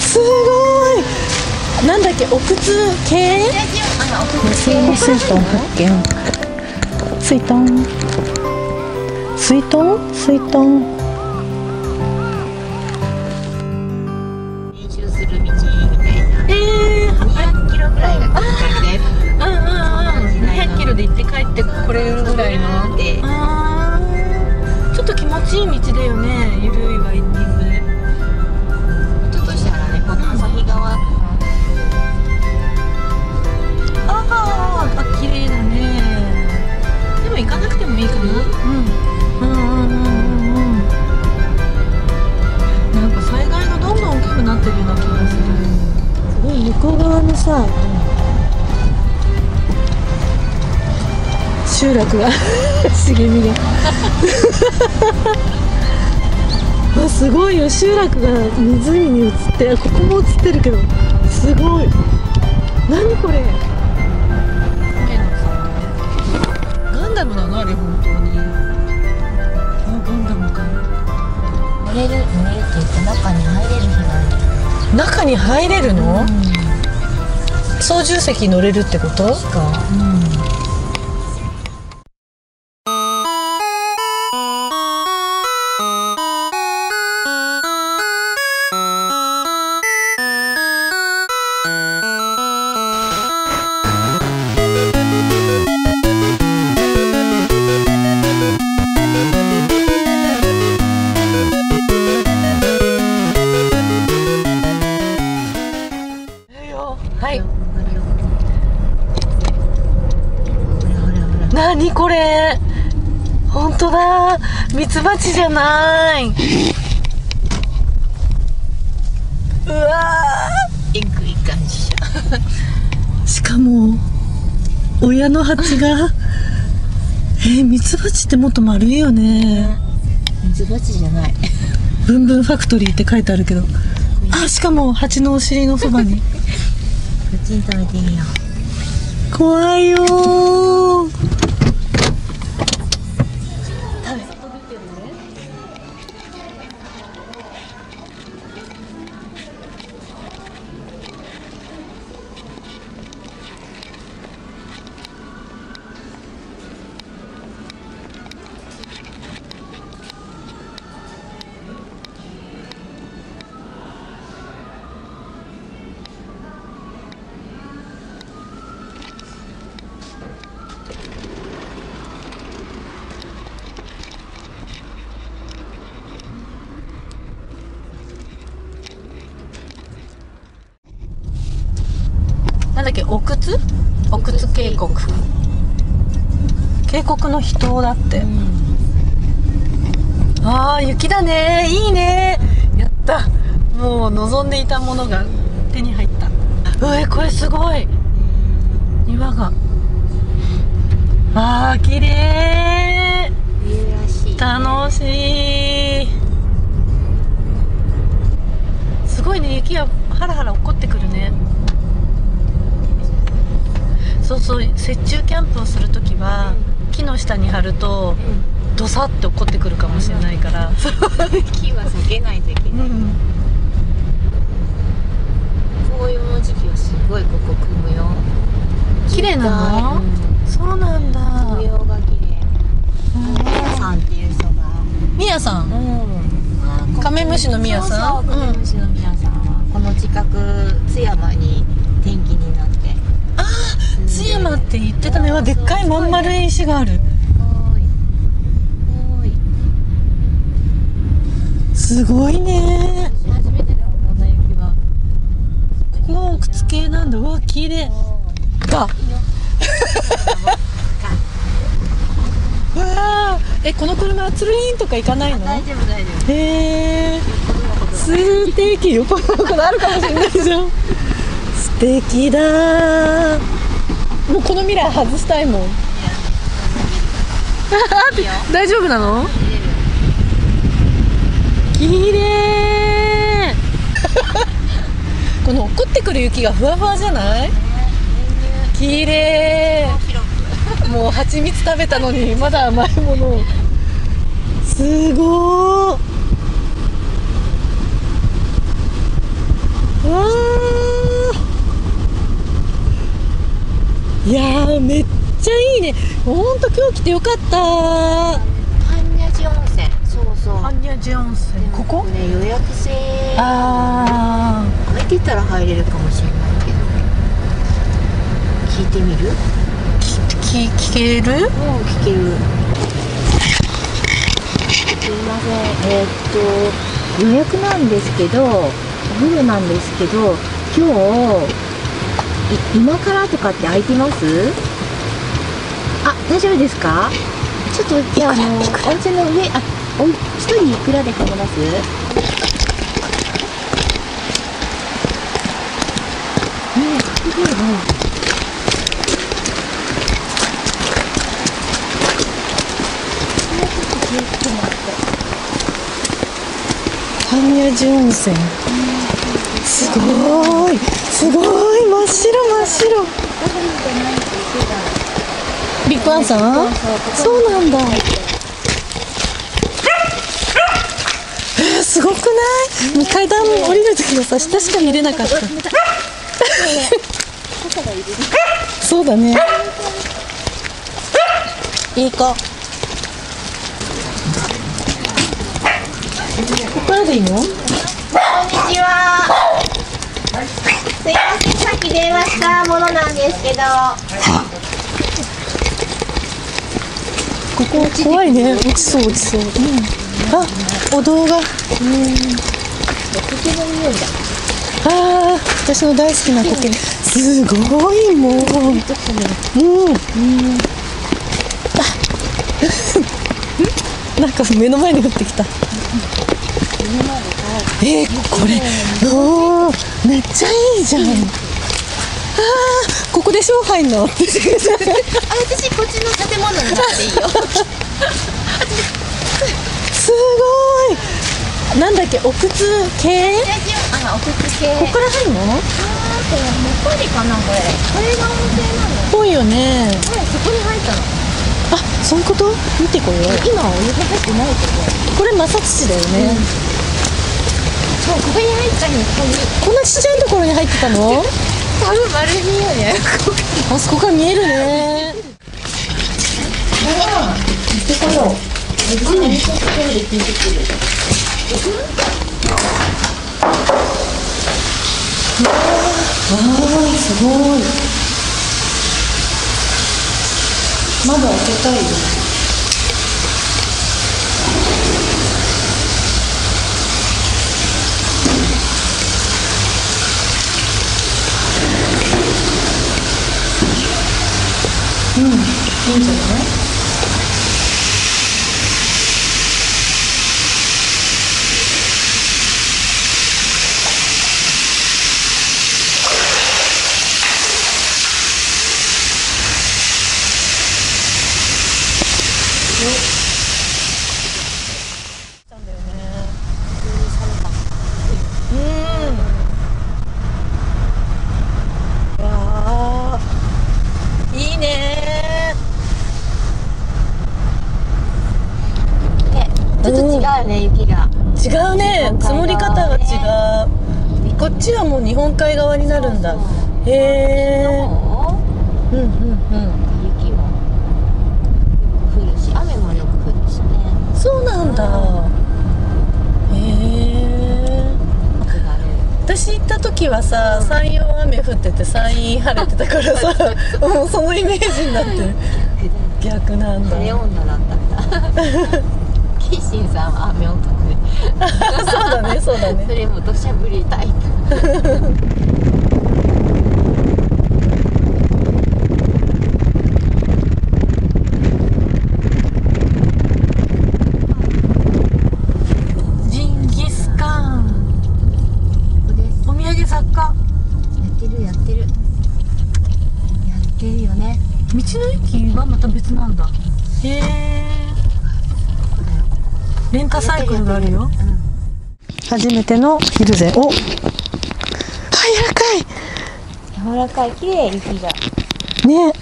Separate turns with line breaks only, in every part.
すごい。なんだっけ、お靴系？無数に水筒発見。水筒水筒水筒。
練習する道みたいな。200キロぐらいが限界です。
200キロで行って帰ってこれるぐらいの。ちょっと気持ちいい道だよね。ゆるいワインディングで。
ちょっとしたらね、この旭川。
綺麗だね。でも行かなくてもいいかな。なんか災害がどんどん大きくなってるような気がする。すごい向こう側のさ、集落が茂みがあ、すごいよ。集落が湖に映って、ここも映ってるけど、すごい。何これ。ガンダムなのあれ、本当に。あ、ガンダムか。
乗れるって言って中に入れる日がある。
中に入れるの？操縦席乗れるってこと？はい。何これ。本当だ。ミツバチじゃない。うわ
ー、えぐい感じ。
しかも親の蜂がミツバチってもっと丸いよね。
ミツバチじゃない。
ブンブンファクトリーって書いてあるけど、あ、しかも蜂のお尻のそばに
プチン食べてみよ
う。怖いよー。なんだっけ、奥津渓谷。渓谷の秘湯だって。ああ、雪だね。いいね。やった。もう望んでいたものが手に入った。これすごい。庭が。ああ、綺麗。
冬らしい。
楽しい。すごいね、雪がハラハラ落っこってくるね。そうそう、雪中キャンプをするときは木の下に張るとドサって落っこってくるかもしれないから、
木は避けないといけない。紅葉の時期はすごいここ組むよ。
綺麗なの？そうなんだ。
紅葉が綺麗。ミヤさんっていう人が。
ミヤさん。カメムシのミヤさん。
カメムシのミヤさんはこの近く津山に転機になって。
ああ、津山って言ってたね。でっかいまん丸い石がある。すごいね。
初めてだ、こんな雪は。
ここが奥津渓なんだ。うわ、綺麗。が。うわー、この車つるりんとか行かないの？
大丈夫大丈夫。
素敵。横のことあるかもしれないじゃん。素敵だー。もうこの未来外したいもん。大丈夫なの？綺麗。この落っこってくる雪がふわふわじゃない？綺麗。もう蜂蜜食べたのにまだ甘いものを。すごー。いやーめっちゃいいね。ほんと今日来てよかった。
般若寺温泉、そうそう。
般若寺温泉、ここ
ね、予約制。
あ
空いてたら入れるかもしれないけど、聞いてみる？
聞ける？
うん、聞ける。すいません、予約なんですけど、お風呂なんですけど、今日今からとかって空いてます？あ、大丈夫ですか？ちょっとじゃあ温泉の上、一人いくらで入れます？すごいね。
般若寺温泉、すごいすごい、真っ白真っ白。ビッグワンさん？そうなんだ。すごくない？階段降りるときはさ、下しか見れなかった。そうだね。いい子。ここからでいいの？
こんにちは。すいません、さっき電話したものなんですけど。
ここ怖いね。落ちそう落ちそう。あ、お堂が。
苔の匂いだ。
ああ、私の大好きな苔。すごいもう。なんか目の前に降ってきた。これ、めっちゃいいじゃん。ここで勝敗の。
私こっちの建物に入っていいよ。
すごい。なんだっけ、お靴系？
お靴系。
ここから入るの？
これもっこりかな、これ。これが温泉なの？
ぽいよね。
そこに入ったの。
あ、そういうこと？見てこよう。
今お湯が入ってないけど。
これ摩擦地だよね。
そう、ここに入ったの。
こんなちっちゃいところに入ってたの？
多分丸見えよね。
あそこから見えるね。
行ってこよう。ところで聞いてくる。
すごい。窓開けたいよ。いいんじゃない？いいね。
ちょっと違うよね、雪が。
違うね。積もり方が違う。こっちはもう日本海側になるんだ。へえ。
雪も降るし、雨もよく降るしね。
そうなんだ。へえ。私行った時はさ、山陽雨降ってて山陰晴れてたからさ、もうそのイメージになってる。逆なんだ。
レオンナだったんだ。キッシンさんは雨男で。
そうだね、そうだね。
それも土砂降りタイプ。
道の駅はまた別なんだ。へえ。レンタサイクルがあるよ。初めてのヒルゼ。お、柔らかい。
柔らかい、綺麗、雪が。
ね。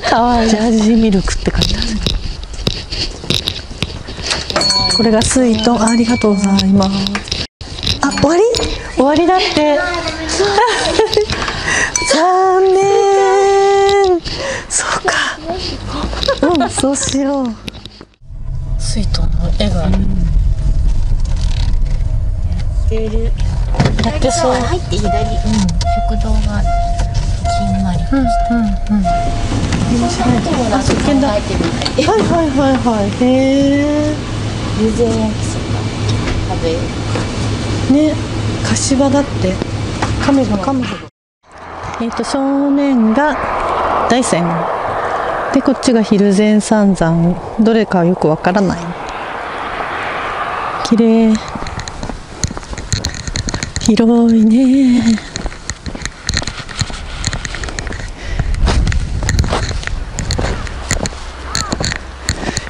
かわいい。ジャージーミルクって書いてある。これがスイート。ありがとうございます。あ、終わり？終わりだって。残念。そうか。うん、そうしよう。水筒の絵が。やってそう。
入って左、食堂がある。きんまりとした。
あ、食券だ。はいはいはいはい。へえ。
湯前焼きそば食べよう。
ね、柏だって。噛めば噛むほど。正面が大山。で、こっちが蒜山三山。どれかはよくわからない。綺麗。広いね。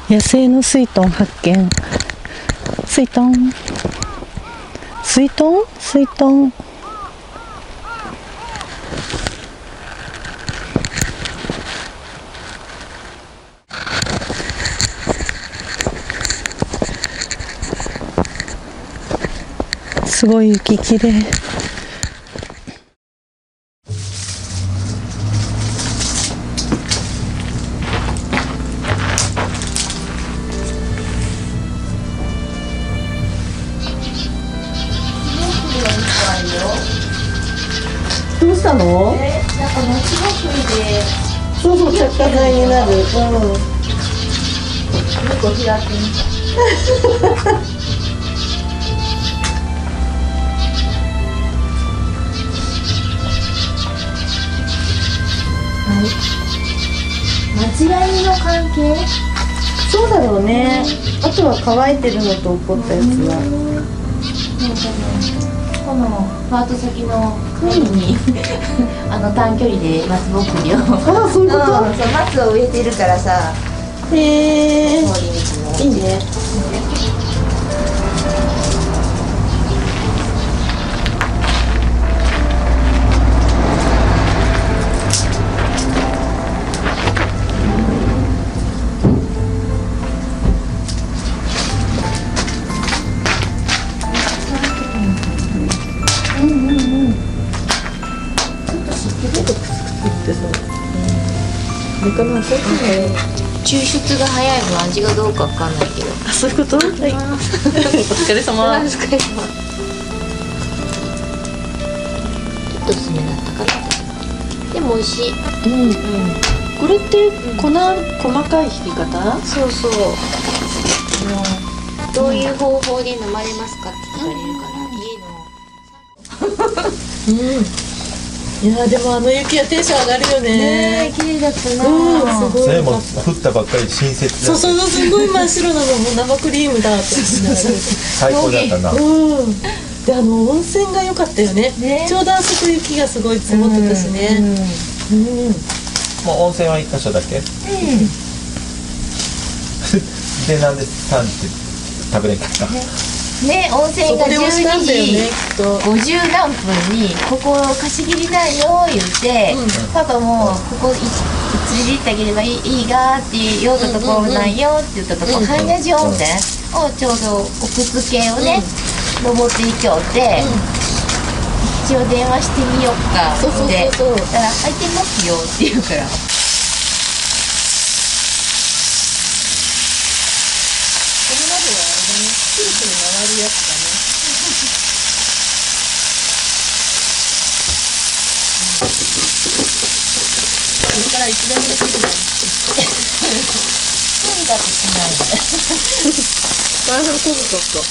野生の水豚発見。水豚。水豚？水豚。すごい雪きれい。どうしたの？
なんか夏祭りで。
そうそう、着火剤になる。
結構開きみたい。間違いの関係？
そうだろうね。あとは乾いてるのと起こったやつは。
このパート先の海に短距離で松ぼっくりを。
ああ、そういうこと。
そう、松を植えてるからさ。
へえ。いいね。
抽出が早い分味がどうかわかんないけど。
あ、そういうこと？はい。お疲れ様。
お疲れ様。ちょっと薄めだったかな。でも美味しい。
これって細かい引き方？
そうそう。どういう方法で飲まれますかって聞かれるから、家の。
いやでも雪はテンション上がるよね。
ね、綺麗だったな。
すごい。
それも降ったばっかり新雪だ。
そうすごい真っ白なのも生クリームだって
最高だったな。
で温泉が良かったよね。ちょうどあそこ雪がすごい積もってたしね。
もう温泉は一箇所だけ。でなんで3って食べれんかった。
ね、温泉が12時50何分にここ貸し切りだよ言って、パパもここ連れて行ってあげればいいがって言おうとこなんよって言ったとこ、半谷寺温泉をちょうど奥付けをね、登っていきょうって、一応電話してみよっかってだから空いてますよって言うから。
くるくる回るやつだね。これからいつでもできるね。
とにかくしないで。
これこそちょっと。